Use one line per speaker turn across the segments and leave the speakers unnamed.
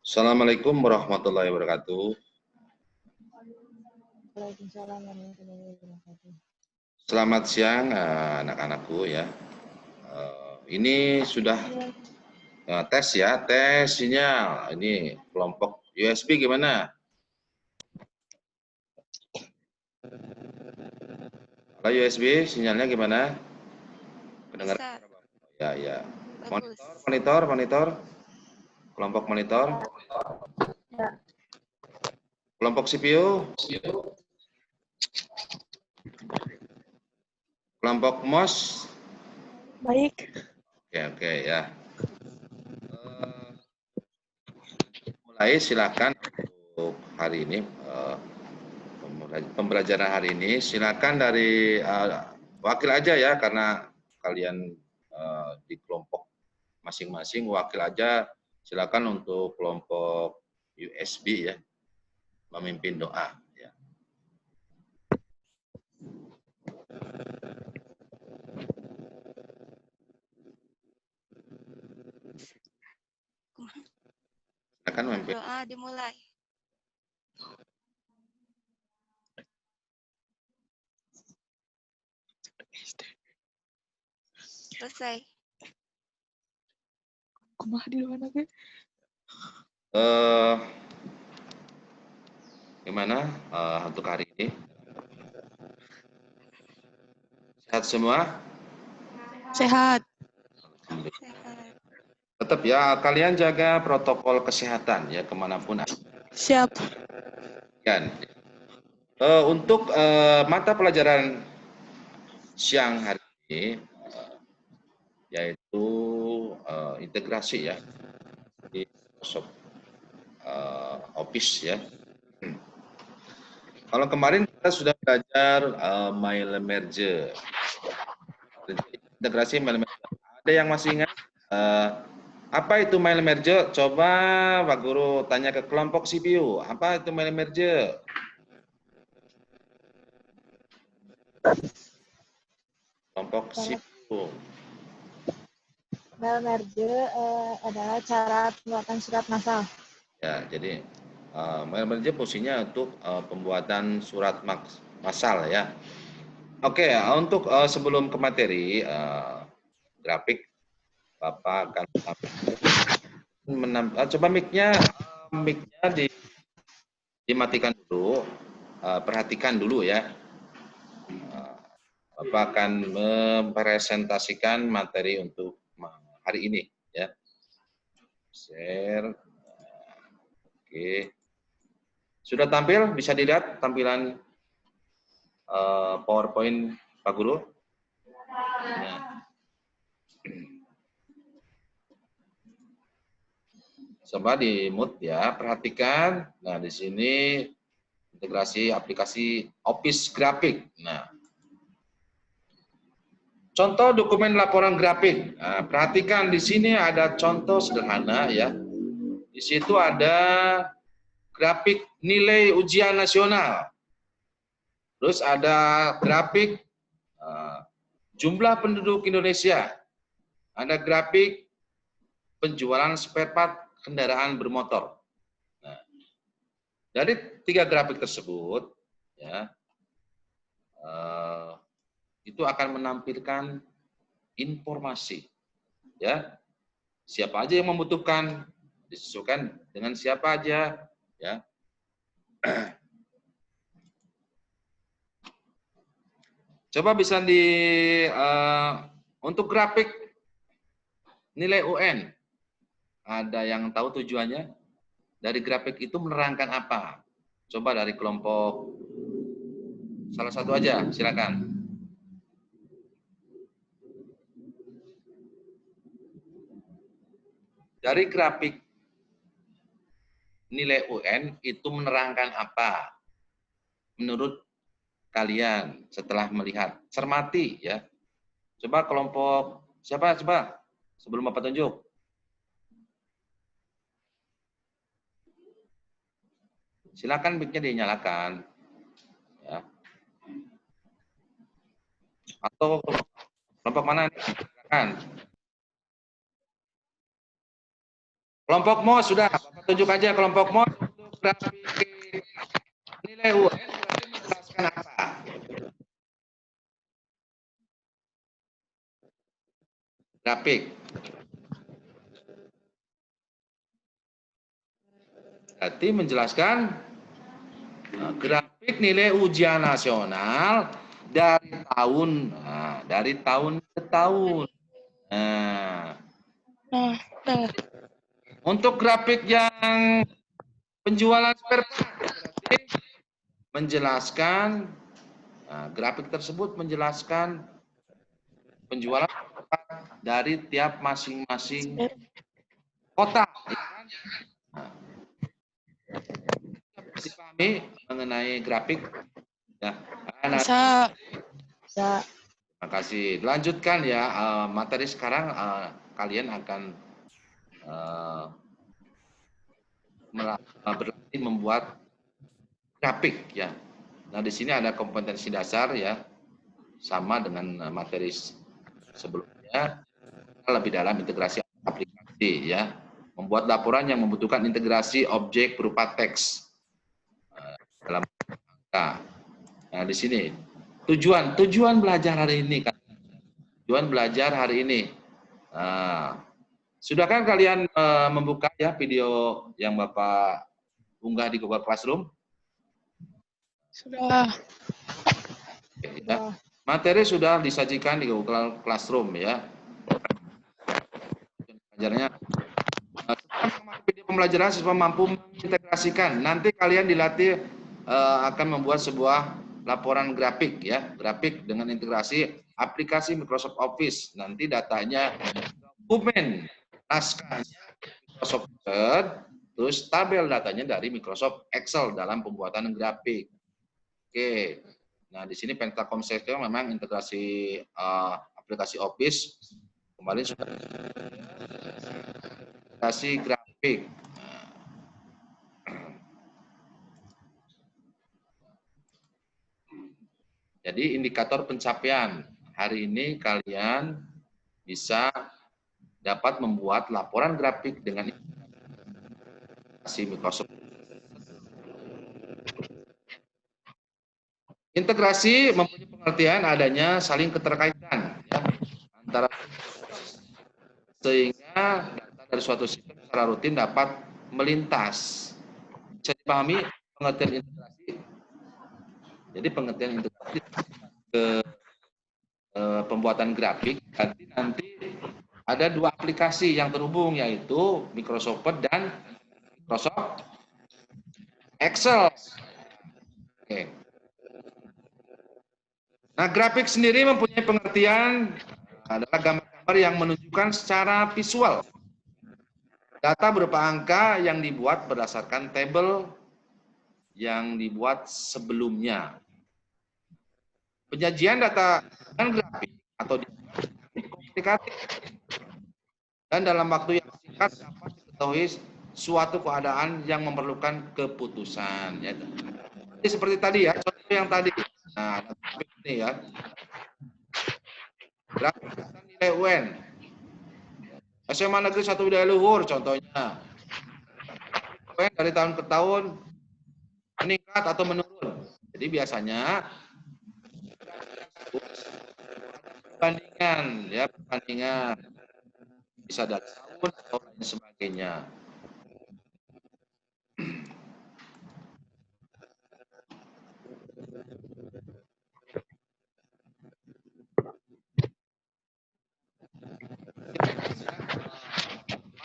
Assalamualaikum warahmatullahi wabarakatuh.
Waalaikumsalam warahmatullahi wabarakatuh.
Selamat siang anak-anakku ya. Ini sudah tes ya, tes sinyal. Ini kelompok USB gimana? Kalau USB sinyalnya gimana? Kedengar?
Bisa.
Ya, ya.
Bagus.
Monitor. Kelompok monitor.
Ya.
Kelompok CPU. Kelompok mouse.
Baik.
Oke ya. Mulai silakan untuk hari ini pembelajaran hari ini. Silakan dari wakil aja ya, karena kalian di kelompok masing-masing wakil aja. Silakan untuk kelompok USB ya, memimpin doa. Ya. Silakan memimpin.
Doa dimulai. Selesai.
Kumaha di luar negeri?
Gimana untuk hari ini? Sehat semua?
Sehat.
Sehat.
Tetap ya, kalian jaga protokol kesehatan ya kemanapun.
Siap.
Kan. Untuk mata pelajaran siang hari ini, yaitu integrasi ya di Microsoft Office ya. Kalau kemarin kita sudah belajar MaileMerge, integrasi MaileMerge. Ada yang masih ingat apa itu MaileMerge? Coba Pak Guru tanya ke kelompok CPU, apa itu MaileMerge? Kelompok CPU.
MaileMerge adalah cara pembuatan surat massal.
Ya, jadi MaileMerge fungsinya untuk pembuatan surat massal ya. Oke, untuk sebelum ke materi grafik, Bapak akan coba mic-nya dimatikan dulu, perhatikan dulu ya. Bapak akan mempresentasikan materi untuk hari ini ya. Share. Oke. Sudah tampil? Bisa dilihat tampilan PowerPoint Pak Guru? Nah. Coba di mute ya, perhatikan. Nah, di sini integrasi aplikasi Office Grafik. Nah, contoh dokumen laporan grafik. Nah, perhatikan di sini ada contoh sederhana ya. Di situ ada grafik nilai ujian nasional. Terus ada grafik jumlah penduduk Indonesia. Ada grafik penjualan spare part kendaraan bermotor. Nah, dari 3 grafik tersebut, ya, itu akan menampilkan informasi, ya, siapa aja yang membutuhkan, disesuaikan dengan siapa aja, ya. Coba bisa untuk grafik nilai UN, ada yang tahu tujuannya? Dari grafik itu menerangkan apa? Coba dari kelompok salah satu aja, silakan. Dari grafik nilai UN itu menerangkan apa? Menurut kalian setelah melihat, cermati ya. Coba kelompok siapa? Coba sebelum Bapak tunjuk. Silakan mic-nya dinyalakan. Ya. Atau kelompok mana nih? Silakan. Kelompok MOS sudah, Bapak tunjuk aja kelompok MOS untuk grafik nilai UN berarti menjelaskan apa? Grafik. Berarti menjelaskan grafik nilai ujian nasional dari tahun ke tahun. Nah, untuk grafik yang penjualan spare part berarti menjelaskan grafik tersebut menjelaskan penjualan dari tiap masing-masing kota. Ya kan? Nah, dipahami mengenai grafik? Ya.
Bisa.
Terima kasih. Lanjutkan ya materi sekarang kalian akan berlatih membuat grafik ya. Nah di sini ada kompetensi dasar ya, sama dengan materi sebelumnya. Lebih dalam integrasi aplikasi ya, membuat laporan yang membutuhkan integrasi objek berupa teks dalam angka. Nah di sini tujuan belajar hari ini kan, tujuan belajar hari ini. Sudah kan kalian membuka ya video yang Bapak unggah di Google Classroom?
Sudah.
Ya. Materi sudah disajikan di Google Classroom ya. Pelajarannya video pembelajaran siswa mampu mengintegrasikan. Nanti kalian dilatih akan membuat sebuah laporan grafik ya, grafik dengan integrasi aplikasi Microsoft Office. Nanti datanya dokumen, naskahnya Microsoft Word, terus tabel datanya dari Microsoft Excel dalam pembuatan grafik. Oke. Nah, di sini Pentakom Sektor memang integrasi aplikasi Office kemarin sudah integrasi grafik. Jadi indikator pencapaian hari ini kalian bisa dapat membuat laporan grafik dengan integrasi Microsoft. Integrasi mempunyai pengertian adanya saling keterkaitan ya, antara sehingga data dari suatu sistem secara rutin dapat melintas. Bisa dipahami pengertian integrasi? Jadi pengertian integrasi ke pembuatan grafik nanti ada dua aplikasi yang terhubung yaitu Microsoft Word dan Microsoft Excel. Oke. Nah, grafik sendiri mempunyai pengertian adalah gambar-gambar yang menunjukkan secara visual data berupa angka yang dibuat berdasarkan tabel yang dibuat sebelumnya. Penyajian data dengan grafik atau komunikatif dan dalam waktu yang singkat dapat diketahui suatu keadaan yang memerlukan keputusan. Ya. Jadi seperti tadi ya, contoh yang tadi. Nah, ini ya. Grafik nilai UN. SMA Negeri 1 Widaya Luhur contohnya. UN dari tahun ke tahun meningkat atau menurun. Jadi biasanya perbandingan ya, perbandingan bisa dari tahun atau lain sebagainya.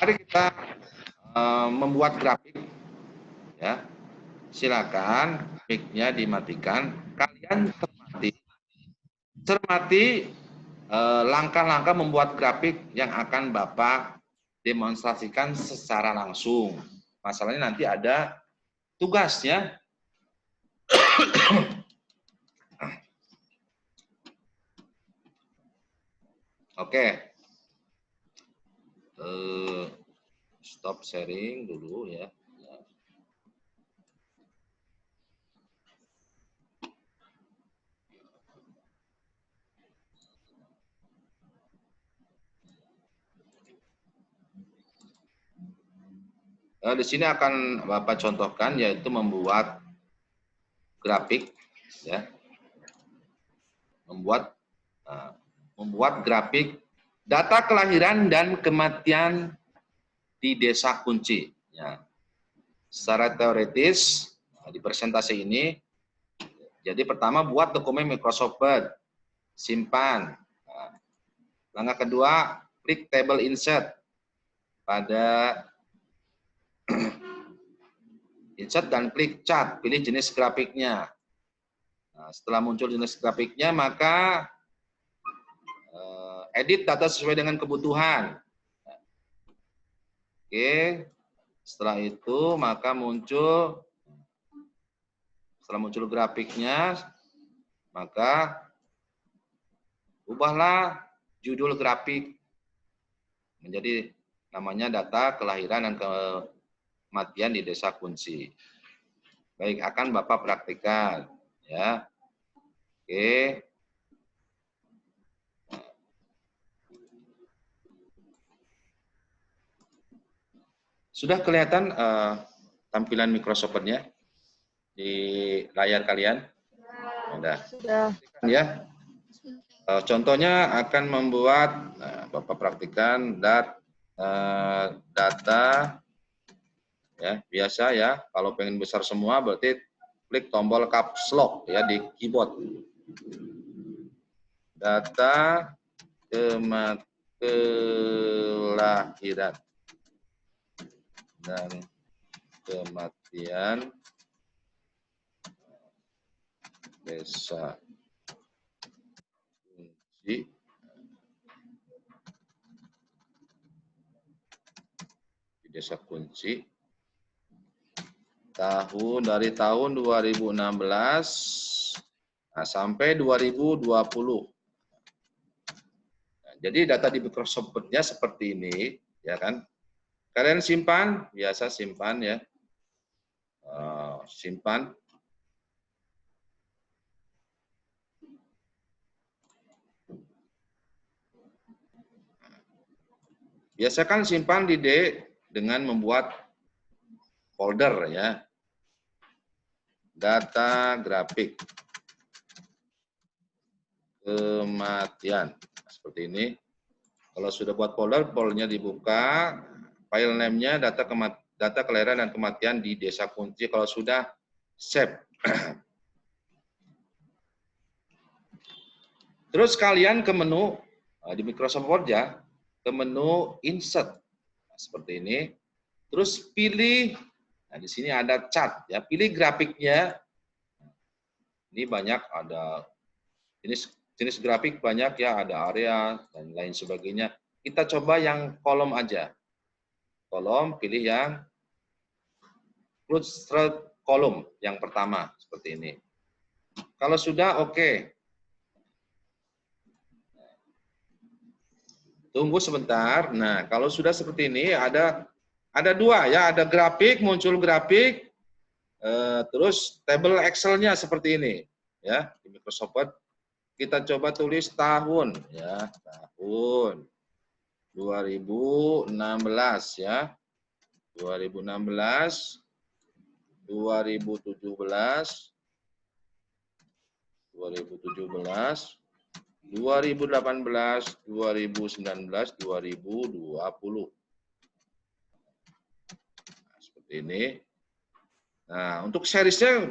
Mari kita membuat grafik ya. Silakan mic-nya dimatikan. Kalian cermati langkah-langkah membuat grafik yang akan Bapak demonstrasikan secara langsung. Masalahnya nanti ada tugasnya. Oke. Stop sharing dulu ya. Di sini akan Bapak contohkan yaitu membuat grafik, ya, membuat grafik data kelahiran dan kematian di desa kunci. Ya. Secara teoritis di presentasi ini, jadi pertama buat dokumen Microsoft Word, simpan. Langkah kedua, klik table insert pada insert dan klik chart, pilih jenis grafiknya. Nah, setelah muncul jenis grafiknya, maka edit data sesuai dengan kebutuhan. Oke, setelah itu maka setelah muncul grafiknya, maka ubahlah judul grafik menjadi namanya data kelahiran dan kematian di desa kunci. Baik, akan Bapak praktikkan, ya. Oke. Sudah kelihatan tampilan Microsoft Word-nya di layar kalian?
Sudah.
Ya. Contohnya akan membuat, Bapak praktikkan data, ya, biasa ya. Kalau pengen besar semua berarti klik tombol caps lock ya di keyboard. Data kelahiran dan kematian desa kunci di desa kunci dari tahun 2016 sampai 2020. Nah, jadi data di Microsoft Word-nya seperti ini, ya kan? Kalian simpan, biasa simpan ya. Simpan. Biasakan simpan di D dengan membuat folder ya. Data grafik kematian. Seperti ini. Kalau sudah buat folder, foldernya dibuka, file name-nya data kelahiran dan kematian di desa kunci. Kalau sudah, save. Terus kalian ke menu di Microsoft Word ya, ke menu insert. Nah, seperti ini. Terus pilih, nah di sini ada chart ya, pilih grafiknya. Ini banyak, ada jenis grafik banyak ya, ada area dan lain sebagainya. Kita coba yang kolom aja. Kolom, pilih yang closed kolom yang pertama seperti ini. Kalau sudah oke. Tunggu sebentar. Nah, kalau sudah seperti ini ada dua ya, ada grafik, muncul grafik, terus table Excel-nya seperti ini ya di Microsoft Word. Kita coba tulis tahun ya, tahun 2016 ya. 2016, 2017, 2018, 2019, 2020. Nah, seperti ini. Nah, untuk seriesnya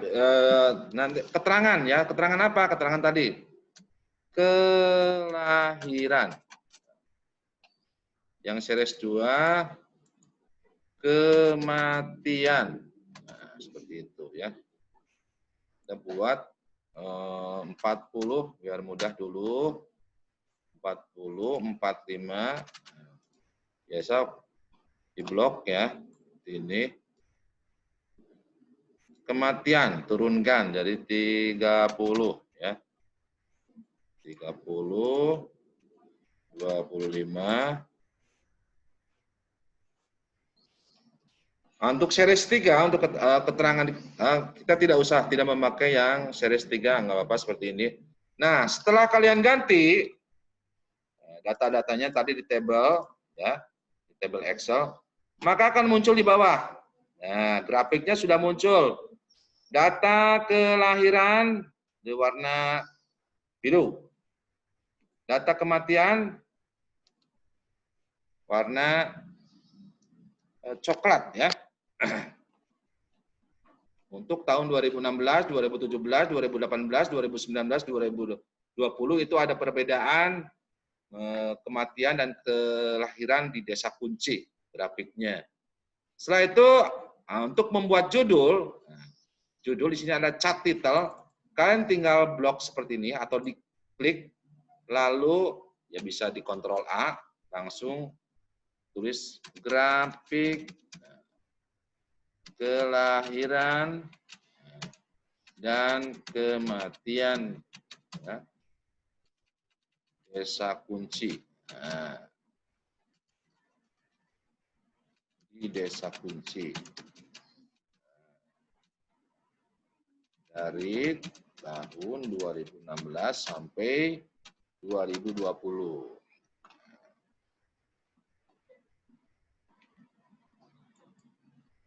nanti keterangan ya, keterangan apa? Keterangan tadi. Kelahiran. Yang series 2 kematian. Nah, seperti itu ya. Kita buat 40 biar mudah dulu. 40, 45. Biasa di blok ya. Ini. Kematian turunkan jadi 30 ya. 30, 25. Untuk series 3, untuk keterangan kita tidak memakai yang series 3, nggak apa-apa seperti ini. Nah, setelah kalian ganti data-datanya tadi di table ya, di table Excel, maka akan muncul di bawah Nah, grafiknya sudah muncul. Data kelahiran di warna biru. Data kematian warna coklat ya. Untuk tahun 2016, 2017, 2018, 2019, 2020 itu ada perbedaan kematian dan kelahiran di desa kunci grafiknya. Setelah itu untuk membuat judul di sini ada chat title, kalian tinggal blok seperti ini atau diklik, lalu ya bisa dikontrol A, langsung tulis grafik kelahiran dan kematian ya, desa kunci. Nah, di desa kunci dari tahun 2016 sampai 2020.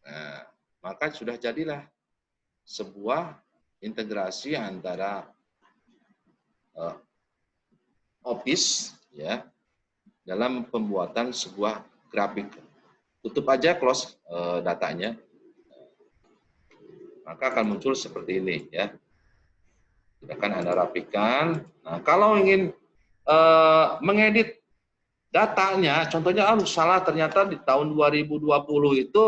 Nah, maka sudah jadilah sebuah integrasi antara Office ya dalam pembuatan sebuah grafik. Tutup aja, close datanya, maka akan muncul seperti ini ya. Akan Anda rapikan. Nah, kalau ingin mengedit datanya, contohnya salah ternyata di tahun 2020 itu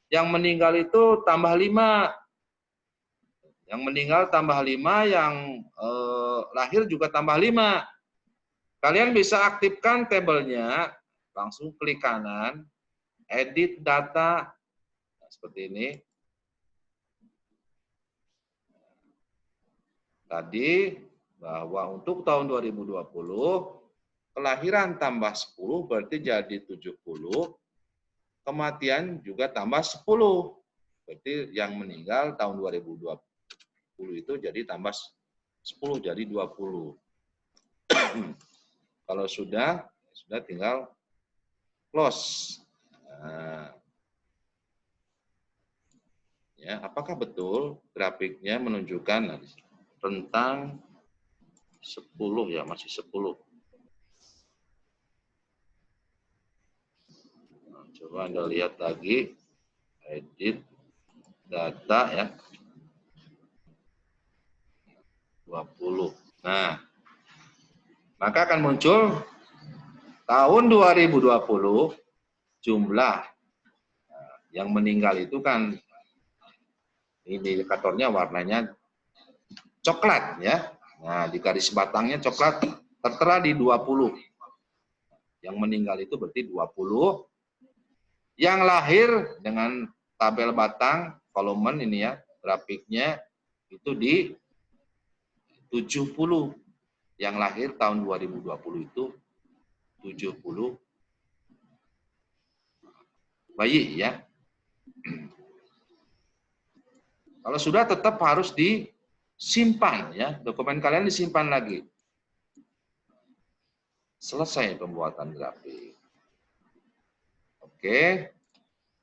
yang meninggal itu tambah 5. Yang meninggal tambah 5, yang lahir juga tambah 5. Kalian bisa aktifkan tabelnya, langsung klik kanan, edit data, nah, seperti ini. Tadi bahwa untuk tahun 2020, kelahiran tambah 10 berarti jadi 70, kematian juga tambah 10. Berarti yang meninggal tahun 2020 itu jadi tambah 10, jadi 20. Kalau sudah tinggal close. Nah, ya, apakah betul grafiknya menunjukkan rentang 10 ya, masih 10. Nah, coba Anda lihat lagi, edit data ya, 20. Nah, maka akan muncul tahun 2020 jumlah yang meninggal itu kan indikatornya warnanya coklat ya. Nah, di garis batangnya coklat tertera di 20. Yang meninggal itu berarti 20. Yang lahir dengan tabel batang volume ini ya, grafiknya itu di 70. Yang lahir tahun 2020 itu 70 bayi ya. Kalau sudah tetap harus disimpan ya, dokumen kalian disimpan lagi. Selesai pembuatan grafik. Oke,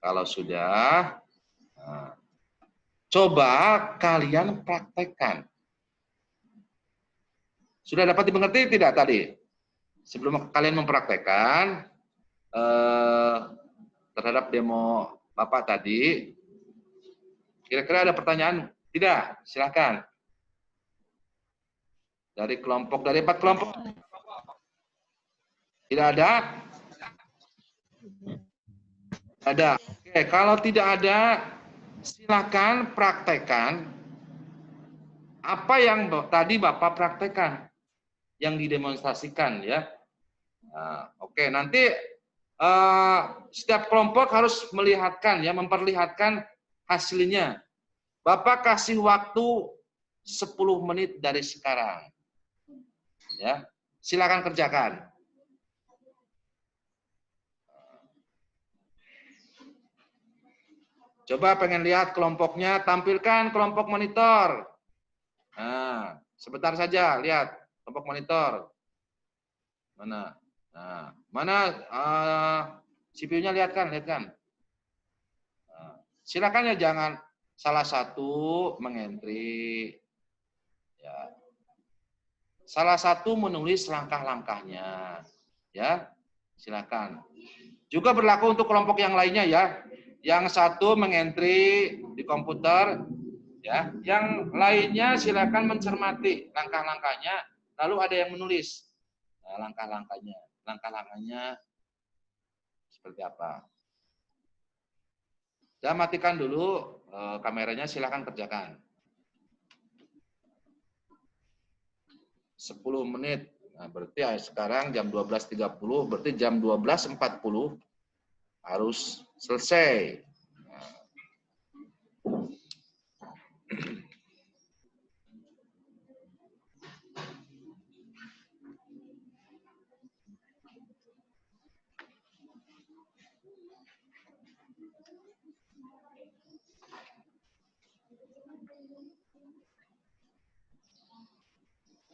kalau sudah, nah, coba kalian praktekkan. Sudah dapat dimengerti tidak tadi? Sebelum kalian mempraktekkan terhadap demo Bapak tadi, kira-kira ada pertanyaan? Tidak, silakan. Dari 4 kelompok. Tidak ada? Ada. Oke, kalau tidak ada, silakan praktekkan apa yang tadi Bapak praktekkan, yang didemonstrasikan ya. Nah, oke, nanti setiap kelompok harus melihatkan ya, memperlihatkan hasilnya. Bapak kasih waktu 10 menit dari sekarang. Ya, silakan kerjakan. Coba pengen lihat kelompoknya, tampilkan kelompok monitor. Nah, sebentar saja lihat kelompok monitor. Mana? Nah, mana CPU-nya lihat kan? Nah, Silakan ya, jangan salah satu mengentri. Ya. Salah satu menulis langkah-langkahnya. Ya, silakan. Juga berlaku untuk kelompok yang lainnya ya. Yang satu mengentri di komputer, ya. Yang lainnya silakan mencermati langkah-langkahnya. Lalu ada yang menulis langkah-langkahnya seperti apa. Ya, matikan dulu kameranya, silakan kerjakan. 10 menit. Nah, berarti sekarang jam 12.30, berarti jam 12.40 harus selesai.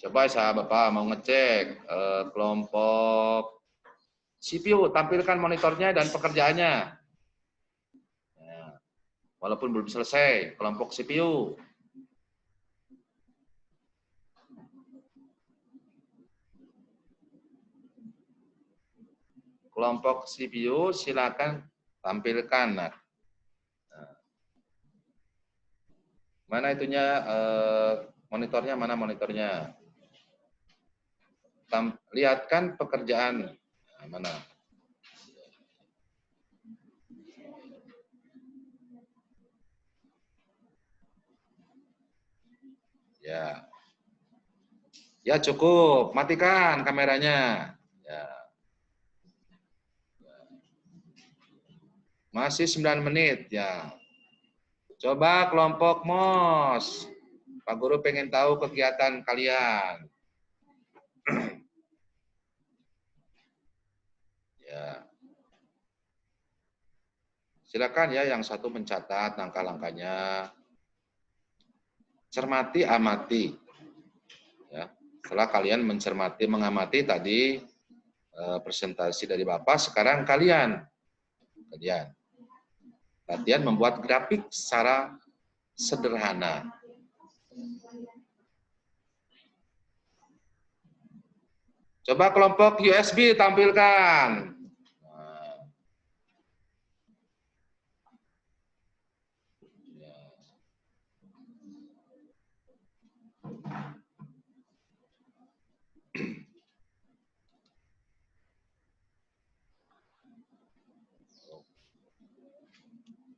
Coba Bapak mau ngecek kelompok CPU, tampilkan monitornya dan pekerjaannya. Ya, walaupun belum selesai, kelompok CPU. Kelompok CPU silakan tampilkan. Nah, mana itunya monitornya, mana monitornya? Lihatkan pekerjaan. Nah, mana? Ya. Ya cukup, matikan kameranya. Ya. Masih 9 menit ya. Coba kelompok MOS. Pak Guru pengen tahu kegiatan kalian. Ya. Silakan ya, yang satu mencatat langkah-langkahnya. Cermati, amati. Ya. Setelah kalian mencermati, mengamati tadi presentasi dari Bapak, sekarang kalian latihan membuat grafik secara sederhana. Coba kelompok USB tampilkan.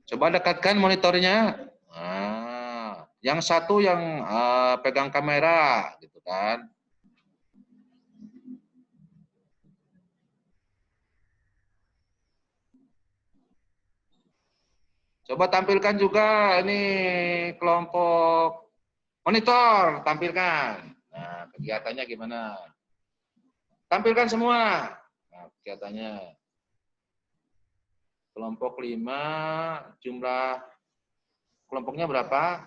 Coba dekatkan monitornya. Nah, yang satu yang pegang kamera, gitu kan. Coba tampilkan juga ini kelompok monitor, tampilkan. Nah, kegiatannya gimana? Tampilkan semua. Nah, kegiatannya. Kelompok 5, jumlah kelompoknya berapa?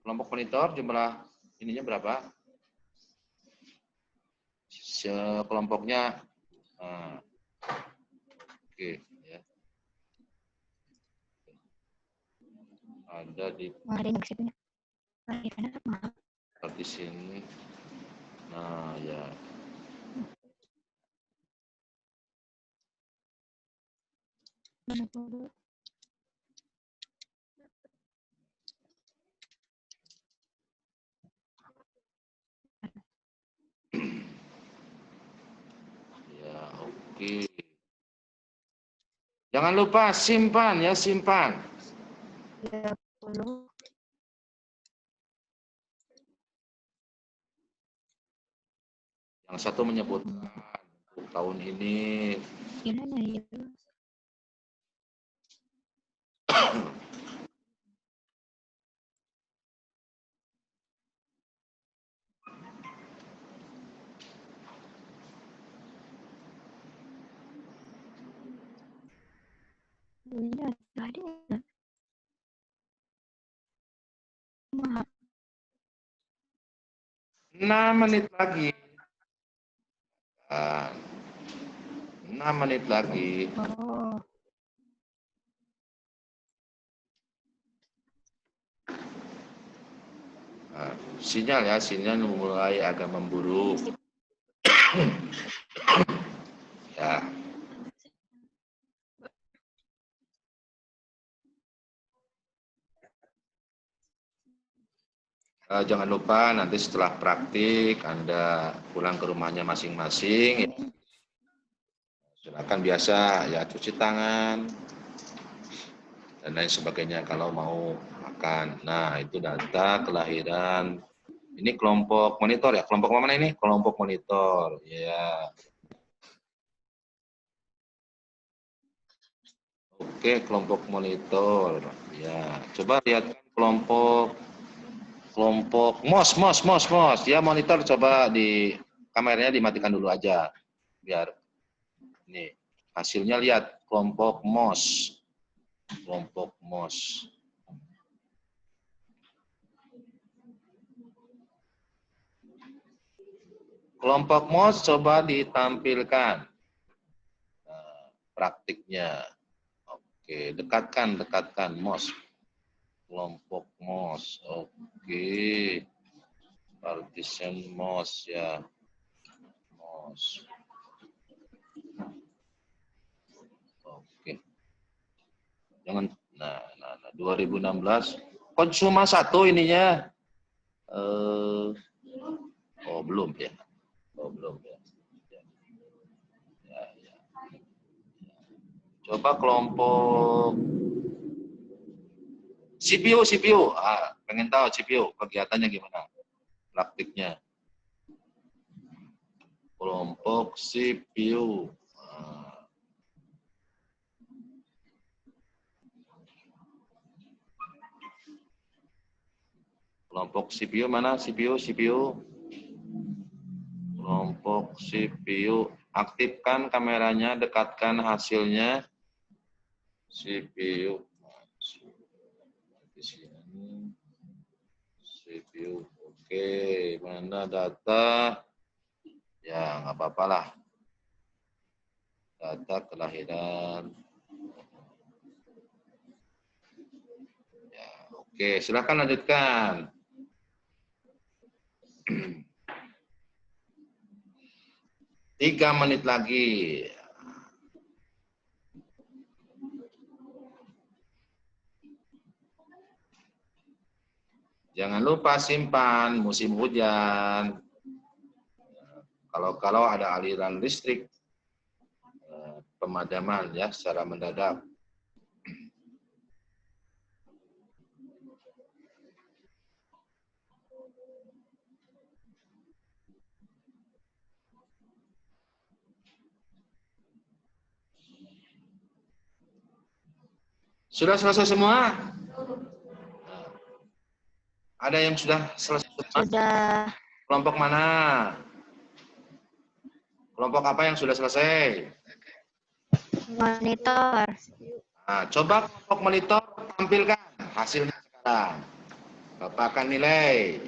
Kelompok monitor jumlah ininya berapa? Kelompoknya. Nah, oke, ya. Ada di seperti sini. Nah, ya. Ya, oke. Jangan lupa simpan ya, simpan. Yang satu menyebutkan untuk tahun ini.
Gimana ya? Iya, tadi.
6 menit lagi. 6 menit lagi.
Oh.
sinyal ya, sinyal mulai agak memburuk. Ya. Jangan lupa nanti setelah praktik Anda pulang ke rumahnya masing-masing. Silakan biasa ya cuci tangan dan lain sebagainya kalau mau makan. Nah, itu data kelahiran. Ini kelompok monitor ya. Kelompok mana ini? Kelompok monitor. Ya. Oke, kelompok monitor. Ya, coba lihat kelompok MOS. Ya, monitor coba di kameranya dimatikan dulu aja. Biar ini hasilnya lihat kelompok MOS. Kelompok MOS. Kelompok MOS coba ditampilkan praktiknya. Oke, dekatkan MOS. Kelompok MOS. Oke. Partition MOS ya. MOS. Oke. Jangan 2016 kok cuma satu ininya. Belum ya. Belum ya. Ya. Coba kelompok CPU. Pengen tahu CPU kegiatannya gimana? Praktiknya. Kelompok CPU. Kelompok CPU mana? CPU. Kelompok CPU. Aktifkan kameranya, dekatkan hasilnya. CPU. CPU. Oke, mana data? Ya, nggak apa-apa lah. Data kelahiran. Ya, oke, silakan lanjutkan. 3 menit lagi. Jangan lupa simpan musim hujan. Kalau ada aliran listrik, pemadaman ya secara mendadak. Sudah selesai semua? Ada yang sudah selesai semua?
Sudah.
Kelompok mana? Kelompok apa yang sudah selesai?
Monitor.
Nah, coba kelompok monitor tampilkan hasilnya sekarang. Bapak akan nilai.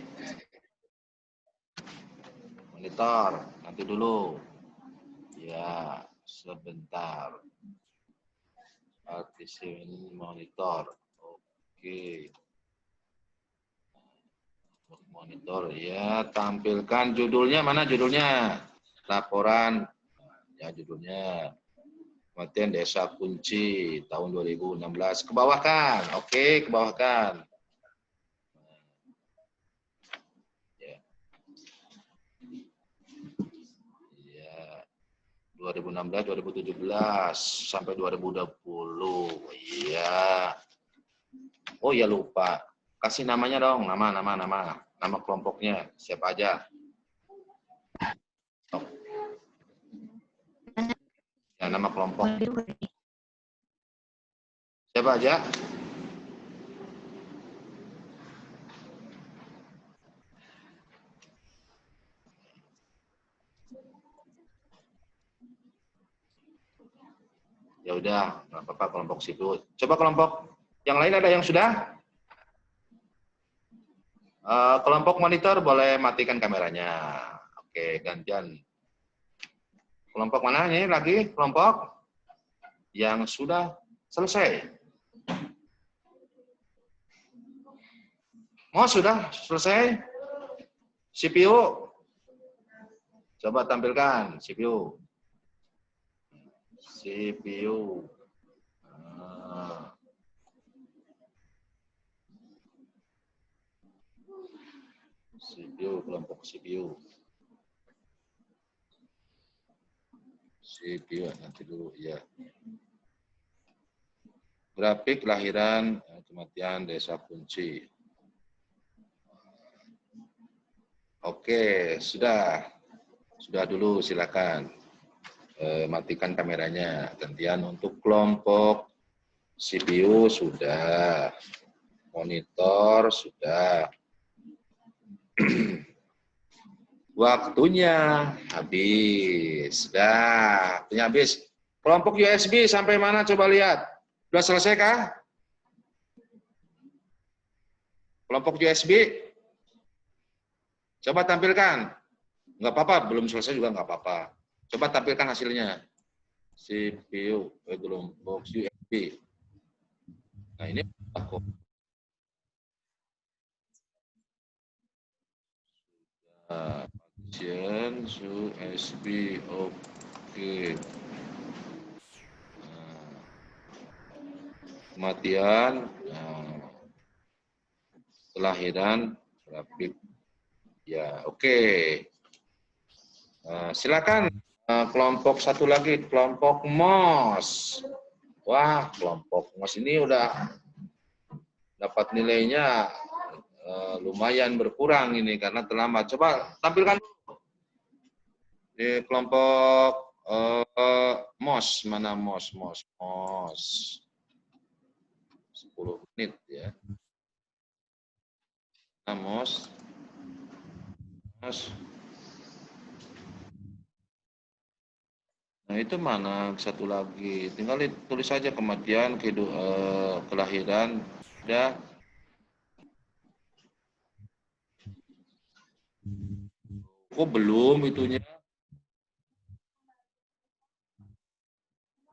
Monitor, nanti dulu. Ya, sebentar. Partition monitor. Oke. Monitor ya, tampilkan judulnya. Mana judulnya? Laporan ya, judulnya Kematian Desa Kunci tahun 2016. Ke bawah kan? Oke, ke bawah kan? Ya. Ya. 2016, 2017 sampai 2020. Iya. Oh ya, lupa. Kasih namanya dong, nama kelompoknya siapa aja? Oh. Ya, nama kelompok. Siapa aja? Ya udah, nggak apa-apa kelompok sipil. Coba kelompok yang lain ada yang sudah? Kelompok monitor boleh matikan kameranya. Oke, gantian. Kelompok mana ini lagi? Kelompok yang sudah selesai. Mau sudah selesai? CPU. Coba tampilkan CPU. CPU. CPU, kelompok CPU. CPU nanti dulu ya. Grafik kelahiran, kematian, desa kunci. Oke, sudah dulu silakan. Matikan kameranya. Gantian untuk kelompok CPU sudah, monitor sudah. Waktunya habis. Sudah, waktunya habis. Kelompok USB sampai mana coba lihat? Sudah selesai kah? Kelompok USB? Coba tampilkan. Nggak apa-apa, belum selesai juga nggak apa-apa. Coba tampilkan hasilnya. CPU, kelompok USB. Nah ini aku. Pasien USB, oke. Kematian, kelahiran, grafik. Ya, oke. Silakan kelompok satu lagi, kelompok MOS. Wah, kelompok MOS ini udah dapat nilainya lumayan berkurang ini karena terlambat. Coba tampilkan di kelompok MOS, mana MOS. 10 menit ya. Nah, MOS. Nah, itu mana satu lagi. Tinggal tulis saja kematian, kelahiran, udah. Kok belum itunya?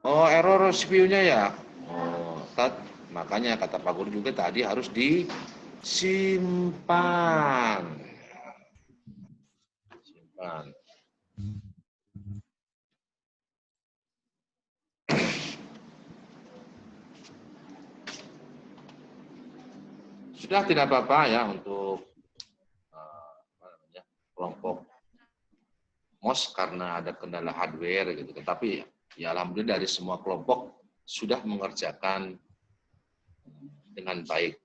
Oh, error CPU-nya ya? Oh, makanya kata Pak Guru juga tadi harus disimpan. Simpan. Sudah tidak apa-apa ya untuk kelompok MOS karena ada kendala hardware gitu. Tetapi ya alhamdulillah dari semua kelompok sudah mengerjakan dengan baik.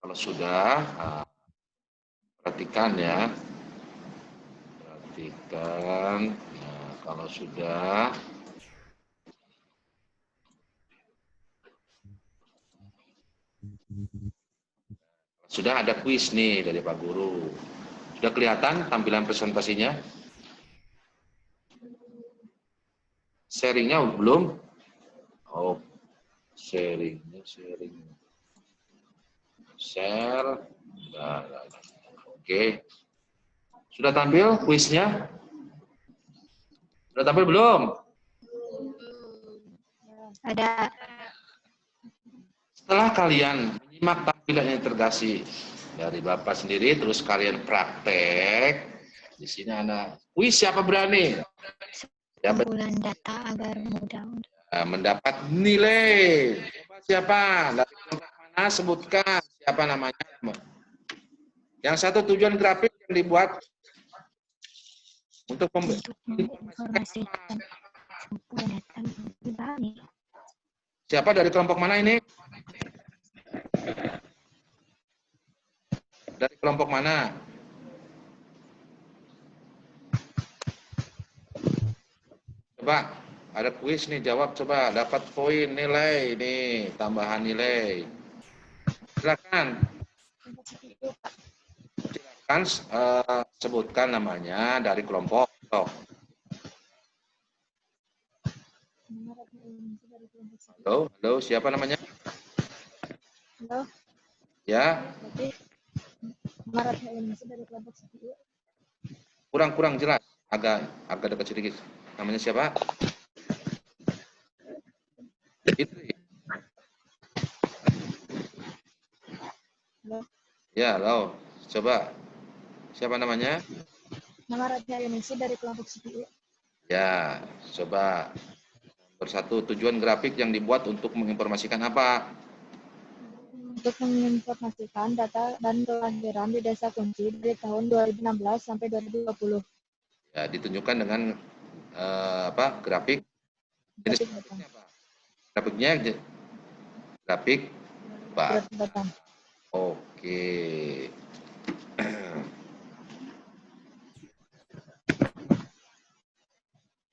Kalau sudah, perhatikan ya. Perhatikan. Nah, kalau sudah, ada kuis nih dari Pak Guru. Sudah kelihatan tampilan presentasinya? Sharingnya belum? Oh, sharing. Share. Nah. Oke. Sudah tampil kuisnya? Sudah tampil belum?
Ada.
Setelah kalian menyimak tampilan integrasi dari Bapak sendiri, terus kalian praktek, di sini ada kuis siapa berani?
Kumpulan data agar mudah
mendapat nilai. Coba siapa? Dari kelompok mana? Sebutkan siapa namanya. Yang satu tujuan grafik yang dibuat untuk
menginformasikan kumpulan data pribadi.
Siapa dari kelompok mana ini? Dari kelompok mana? Coba, ada kuis nih, jawab coba, dapat poin nilai ini, tambahan nilai. Silakan. Silakan sebutkan namanya dari kelompok. Halo, siapa namanya?
Halo.
Ya. Kurang jelas, agak dekat sedikit. Namanya siapa? Itu. Ya, halo. Coba. Siapa namanya?
Nama Radya Yunisi dari kelompok CPU.
Ya, coba. Bersatu, tujuan grafik yang dibuat untuk menginformasikan apa?
Untuk menginformasikan data dan kelahiran di desa kunci dari tahun 2016 sampai 2020.
Ya, ditunjukkan dengan apa? Grafik. Jenis
Grafik batang.
grafiknya apa? Grafiknya grafik
Grafik
batang.
batang.
Oke.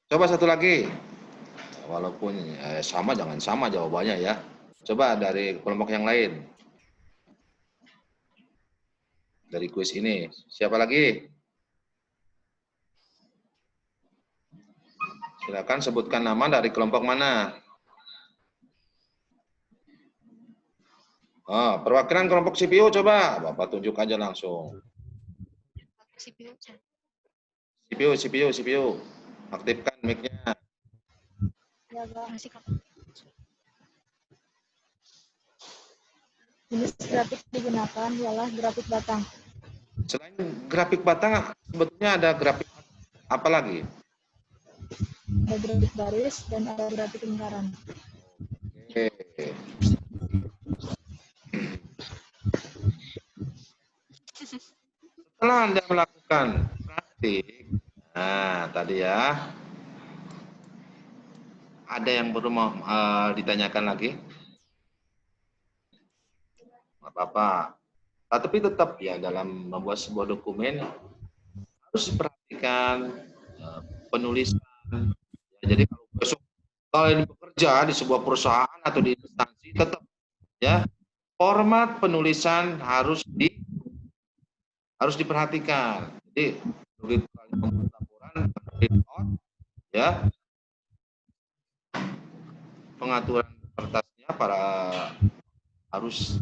Coba satu lagi. Walaupun sama, jangan sama jawabannya ya. Coba dari kelompok yang lain. Dari kuis ini. Siapa lagi? Silakan sebutkan nama dari kelompok mana. Oh, perwakilan kelompok CPU coba. Bapak tunjuk aja langsung.
CPU.
CPU. Aktifkan mic-nya.
Ya, Kak.
Masih Kak.
Jenis grafik digunakan ialah grafik batang.
Selain grafik batang, sebetulnya ada grafik apa lagi?
Ada grafik baris dan ada grafik lingkaran.
Oke. Setelah Anda melakukan praktik, nah tadi ya, ada yang perlu mau ditanyakan lagi? Nggak apa-apa. Tapi tetap ya dalam membuat sebuah dokumen harus diperhatikan penulisan. Ya, jadi kalau besok kalian bekerja di sebuah perusahaan atau di instansi, tetap ya format penulisan harus diperhatikan. Jadi begitu kalian membuat laporan, print ya pengaturan kertasnya harus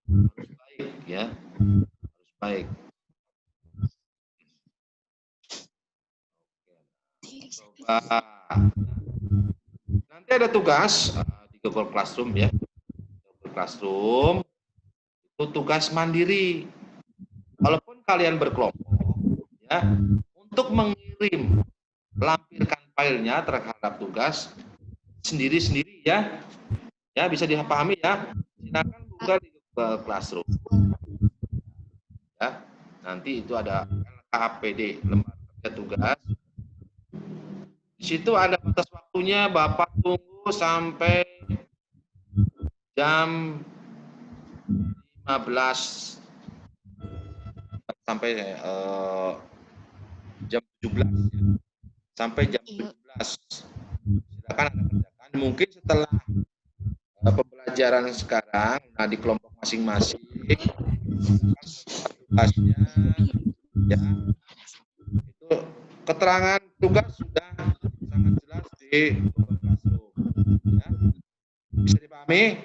baik ya, harus baik. Coba. Nanti ada tugas di Google Classroom ya. Google Classroom itu tugas mandiri. Walaupun kalian berkelompok ya, untuk mengirim lampirkan filenya terhadap tugas sendiri-sendiri ya. Ya, bisa dipahami ya. Silakan buka di Google Classroom. Ya. Nanti itu ada LKPD, lembar kerja tugas. Di situ ada batas waktunya, Bapak tunggu sampai jam 15 sampai jam 17 ya. Sampai jam 17. Silakan Anda kerjakan. Mungkin setelah pembelajaran sekarang, nah di kelompok masing-masing tugasnya ya itu keterangan tugas sudah sangat jelas di Google Classroom ya. Bisa dipahami?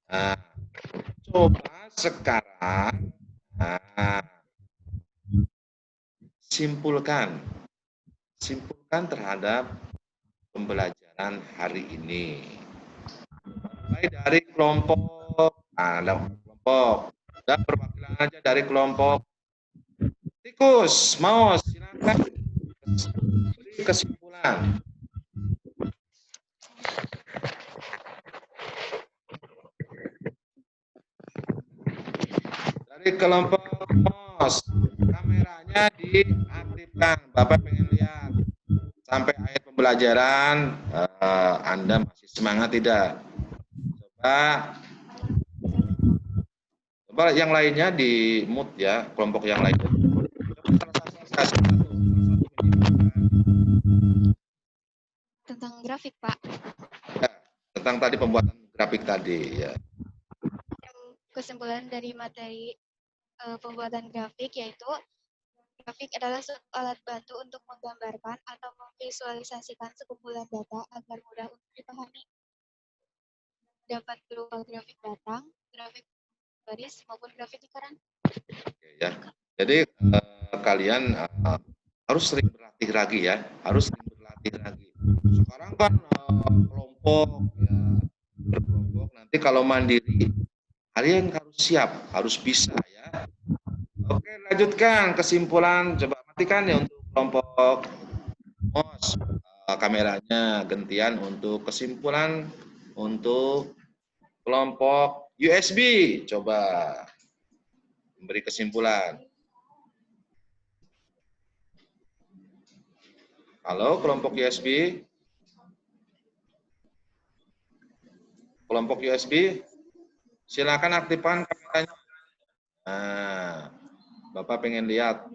Nah, coba sekarang simpulkan terhadap pembelajaran hari ini. Mulai dari kelompok, kelompok dan perwakilan aja dari kelompok tikus, mau silakan beri kesimpulan. Dari kelompok mos, kameranya diaktifkan. Bapak pengen lihat sampai akhir pembelajaran Anda masih semangat tidak? Coba yang lainnya di mute ya, kelompok yang lainnya.
Tentang grafik, Pak.
Ya, tentang tadi pembuatan grafik tadi ya.
Kesimpulan dari materi pembuatan grafik yaitu grafik adalah suatu alat bantu untuk menggambarkan atau memvisualisasikan sekumpulan data agar mudah untuk dipahami. Dapat berupa grafik batang, grafik baris, maupun grafik lingkaran.
Oke, ya. Jadi kalian harus sering berlatih lagi ya, harus sering berlatih lagi. Sekarang kan kelompok ya, berkelompok. Nanti kalau mandiri Kalian harus siap, harus bisa ya. Oke, lanjutkan kesimpulan. Coba matikan ya untuk kelompok MOS. Kameranya gantian untuk kesimpulan untuk kelompok USB. Coba memberi kesimpulan. Halo, kelompok USB. Kelompok USB, silakan aktifkan kameranya. Nah, Bapak pengen lihat.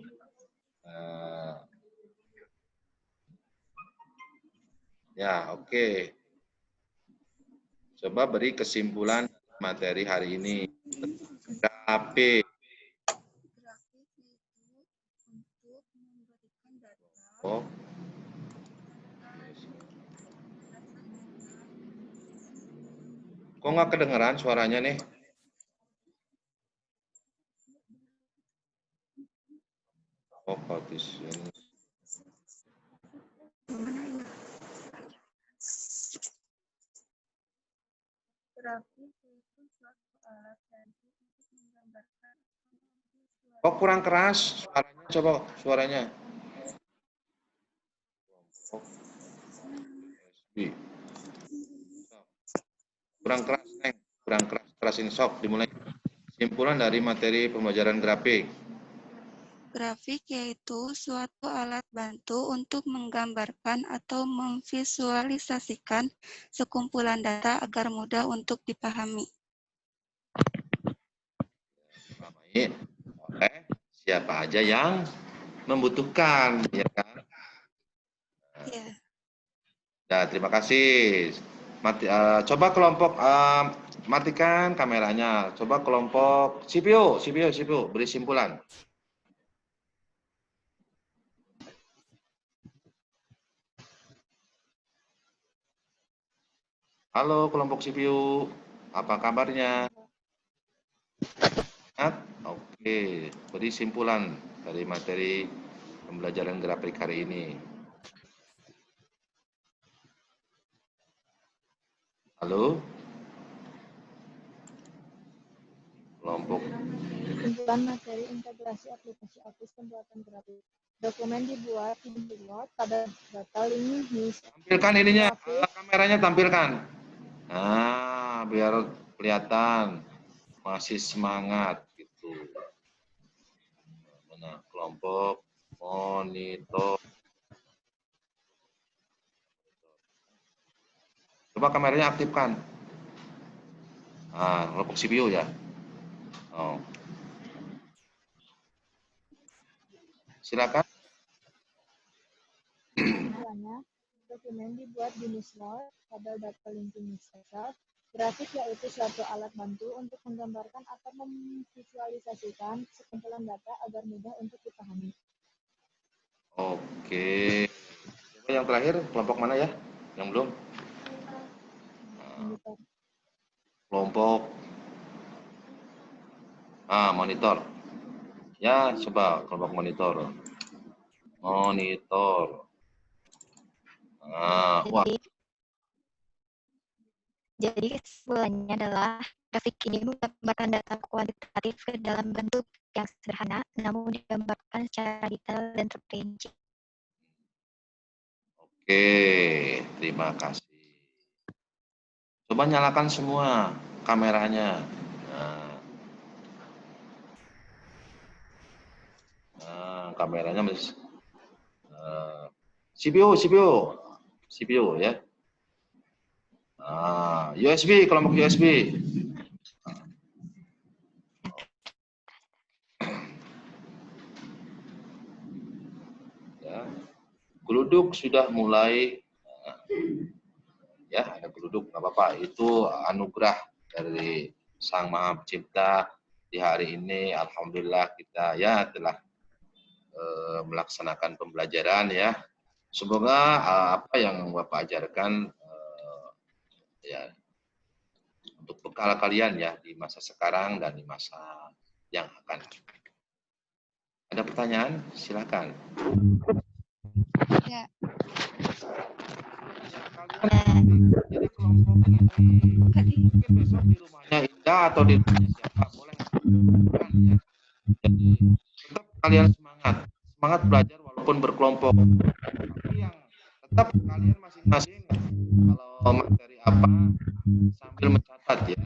Ya, oke. Coba beri kesimpulan materi hari ini. Grafik. Oh. Kok nggak kedengeran suaranya nih? Oh, partition. Oh, kurang keras suaranya. Coba suaranya. Kurang keras, Neng. Kurang keras. Kerasin sok. Dimulai. Kesimpulan dari materi pembelajaran grafik.
Grafik yaitu suatu alat bantu untuk menggambarkan atau memvisualisasikan sekumpulan data agar mudah untuk dipahami.
Dipahami oleh siapa aja yang membutuhkan, ya kan?
Ya.
Nah, terima kasih. Coba kelompok matikan kameranya. Coba kelompok CPU, beri simpulan. Halo kelompok CPU, apa kabarnya? Oke, beri simpulan dari materi pembelajaran grafik hari ini. Halo? Kelompok.
Kesimpulan materi integrasi aplikasi Office pembuatan grafik. Dokumen dibuat di Word pada data link.
Tampilkan ininya, kameranya tampilkan. Nah, biar kelihatan masih semangat gitu. Mana kelompok monitor. Coba kameranya aktifkan. Kelompok CPU ya. Oh. Silakan.
Kesimpulannya, dokumen dibuat di Word pada data linking Excel. Grafik yaitu suatu alat bantu untuk menggambarkan atau memvisualisasikan sekumpulan data agar mudah untuk dipahami.
Oke. Coba yang terakhir, kelompok mana ya? Yang belum?
Monitor.
Kelompok monitor. Ya, coba kelompok monitor. Monitor. Wah.
Jadi kesimpulannya adalah grafik ini menggambarkan data kuantitatif ke dalam bentuk yang sederhana, namun digambarkan secara detail dan terperinci.
Oke, terima kasih. Coba nyalakan semua kameranya. Kameranya CPU ya. USB, kelompok USB. Ya. Geluduk sudah mulai. Ya, ada geluduk, nggak apa-apa. Itu anugerah dari Sang Maha Pencipta di hari ini. Alhamdulillah kita ya telah melaksanakan pembelajaran ya. Semoga apa yang Bapak ajarkan ya untuk bekal kalian ya di masa sekarang dan di masa yang akan. Ada pertanyaan? Silakan.
Ya.
Jadi kelompok ini mungkin besok di rumahnya Indah atau di rumahnya siapa boleh nggak? Ya. Jadi tetap kalian semangat belajar walaupun berkelompok. Tapi yang tetap kalian masing-masing kalau materi apa sambil mencatat ya.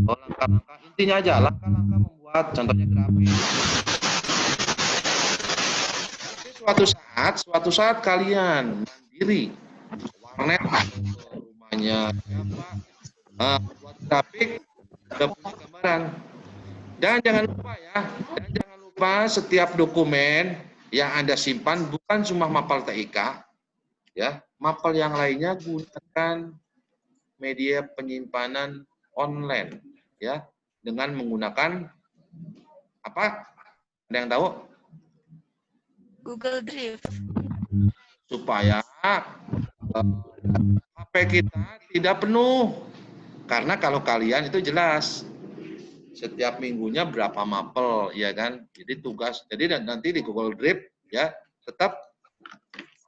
Oh, langkah-langkah intinya aja langkah-langkah membuat contohnya grafis. Tapi suatu saat kalian mandiri warnet atau ke rumahnya siapa buat grafik udah punya gambaran. Dan jangan lupa setiap dokumen yang Anda simpan bukan cuma mapel TIK, ya, mapel yang lainnya gunakan media penyimpanan online, ya, dengan menggunakan apa? Ada yang tahu?
Google Drive.
Supaya HP kita tidak penuh. Karena kalau kalian itu jelas setiap minggunya berapa mapel, ya kan? Jadi tugas, jadi nanti di Google Drive ya tetap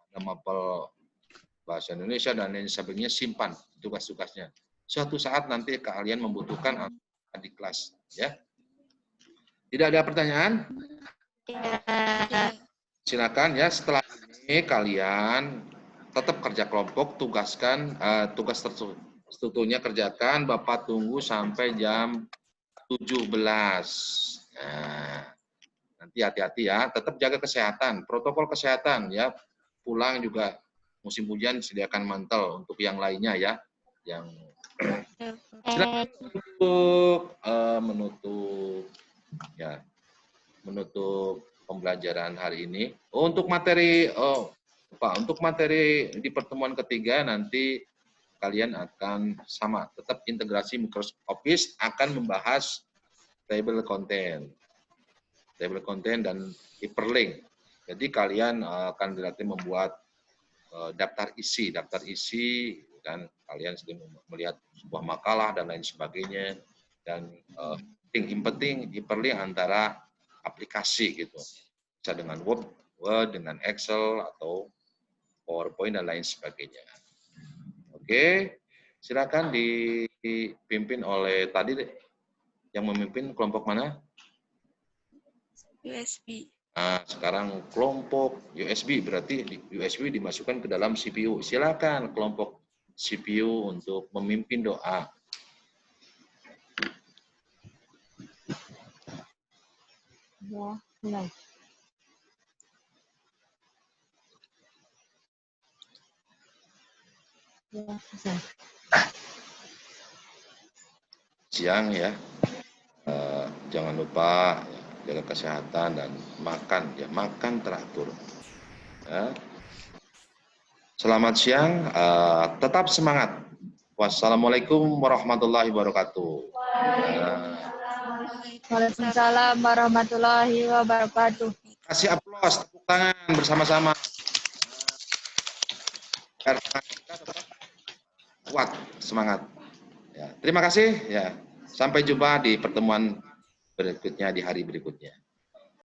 ada mapel bahasa Indonesia dan lain sebagainya, simpan tugas-tugasnya. Suatu saat nanti kalian membutuhkan di kelas, ya. Tidak ada pertanyaan? Silakan ya. Setelah ini kalian tetap kerja kelompok, tugaskan tugas terstrukturnya kerjakan. Bapak tunggu sampai jam 17. Nah, nanti hati-hati ya, tetap jaga kesehatan, protokol kesehatan ya. Pulang juga musim hujan sediakan mantel untuk yang lainnya ya. Yang silakan untuk menutup pembelajaran hari ini. Untuk materi untuk materi di pertemuan ketiga nanti kalian akan sama, tetap integrasi Microsoft Office akan membahas table content dan hyperlink. Jadi kalian akan dilatih membuat daftar isi dan kalian sedang melihat sebuah makalah dan lain sebagainya, dan yang penting hyperlink antara aplikasi gitu, bisa dengan Word, dengan Excel atau PowerPoint dan lain sebagainya. Oke, silakan dipimpin oleh tadi yang memimpin kelompok mana?
USB.
Nah, sekarang kelompok USB, berarti USB dimasukkan ke dalam CPU. Silakan kelompok CPU untuk memimpin doa.
Ya, mulai. Ya, bisa.
Siang ya, jangan lupa jaga kesehatan dan makan teratur. Ya. Selamat siang, tetap semangat. Wassalamualaikum warahmatullahi wabarakatuh.
Waalaikumsalam warahmatullahi wabarakatuh.
Kasih aplaus, tepuk tangan bersama-sama. Karena kita tetap kuat, semangat. Ya, terima kasih. Ya, sampai jumpa di pertemuan berikutnya di hari berikutnya.